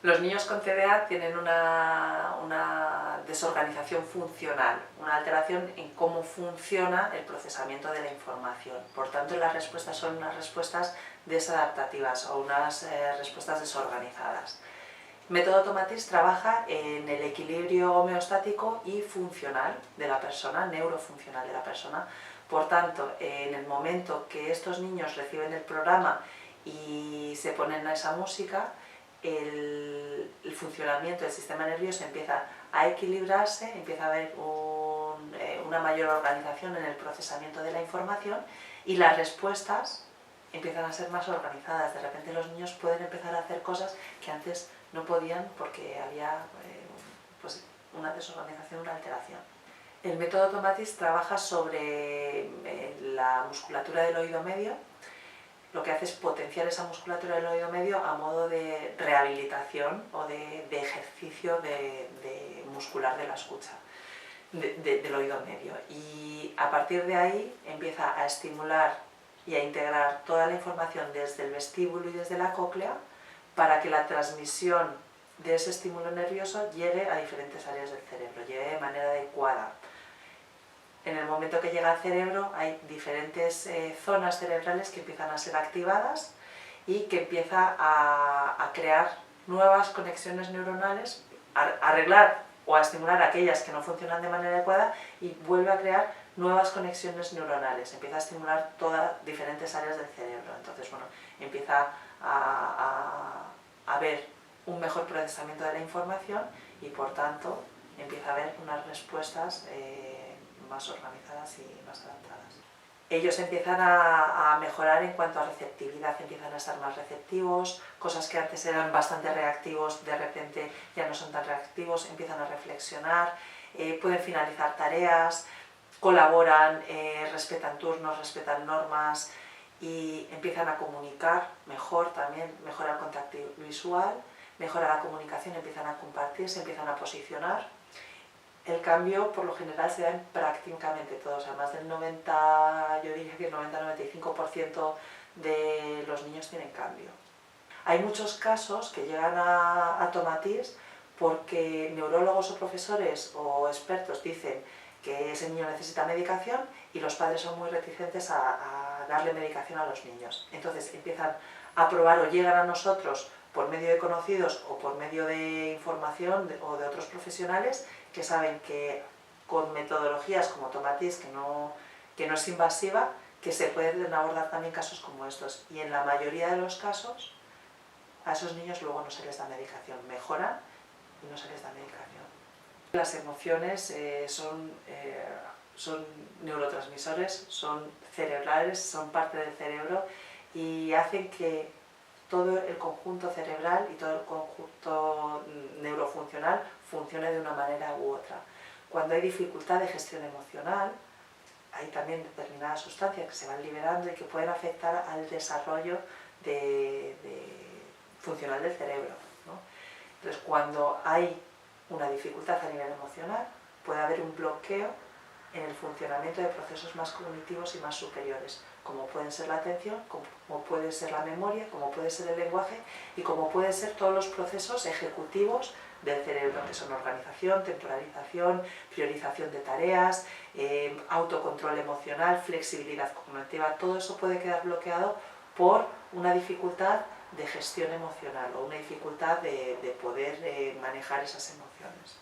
Los niños con TDA tienen una desorganización funcional, una alteración en cómo funciona el procesamiento de la información. Por tanto, las respuestas son unas respuestas desadaptativas o unas respuestas desorganizadas. Método Tomatis trabaja en el equilibrio homeostático y funcional de la persona, neurofuncional de la persona. Por tanto, en el momento que estos niños reciben el programa y se ponen a esa música, el funcionamiento del sistema nervioso empieza a equilibrarse, empieza a haber una mayor organización en el procesamiento de la información y las respuestas empiezan a ser más organizadas. De repente los niños pueden empezar a hacer cosas que antes no podían porque había pues una desorganización, una alteración. El método Tomatis trabaja sobre la musculatura del oído medio. Lo que hace es potenciar esa musculatura del oído medio a modo de rehabilitación o de ejercicio muscular de la escucha, del oído medio. Y a partir de ahí empieza a estimular y a integrar toda la información desde el vestíbulo y desde la cóclea para que la transmisión de ese estímulo nervioso llegue a diferentes áreas del cerebro, llegue de manera adecuada. En el momento que llega al cerebro hay diferentes zonas cerebrales que empiezan a ser activadas y que empieza a crear nuevas conexiones neuronales, a arreglar o a estimular aquellas que no funcionan de manera adecuada y vuelve a crear nuevas conexiones neuronales, empieza a estimular todas diferentes áreas del cerebro. Entonces, bueno, empieza a haber un mejor procesamiento de la información y, por tanto, empieza a haber unas respuestas más organizadas y más adaptadas. Ellos empiezan a mejorar en cuanto a receptividad, empiezan a estar más receptivos, cosas que antes eran bastante reactivos, de repente ya no son tan reactivos, empiezan a reflexionar, pueden finalizar tareas, colaboran, respetan turnos, respetan normas y empiezan a comunicar mejor también, mejora el contacto visual, mejora la comunicación, empiezan a compartir, se empiezan a posicionar. El cambio, por lo general, se da en prácticamente todos, o sea, más del 90, yo diría que el 90-95% de los niños tienen cambio. Hay muchos casos que llegan a Tomatis porque neurólogos o profesores o expertos dicen que ese niño necesita medicación y los padres son muy reticentes a darle medicación a los niños. Entonces empiezan a probar o llegan a nosotros por medio de conocidos o por medio de información o de otros profesionales que saben que con metodologías como Tomatis, que no es invasiva, que se pueden abordar también casos como estos. Y en la mayoría de los casos, a esos niños luego no se les da medicación, mejoran y no se les da medicación. Las emociones son neurotransmisores, son cerebrales, son parte del cerebro y hacen que todo el conjunto cerebral y todo el conjunto neurofuncional funcione de una manera u otra. Cuando hay dificultad de gestión emocional, hay también determinadas sustancias que se van liberando y que pueden afectar al desarrollo funcional del cerebro, ¿no? Entonces, cuando hay una dificultad a nivel emocional, puede haber un bloqueo en el funcionamiento de procesos más cognitivos y más superiores, como pueden ser la atención, como puede ser la memoria, como puede ser el lenguaje y como pueden ser todos los procesos ejecutivos del cerebro, que son organización, temporalización, priorización de tareas, autocontrol emocional, flexibilidad cognitiva. Todo eso puede quedar bloqueado por una dificultad de gestión emocional o una dificultad de poder manejar esas emociones.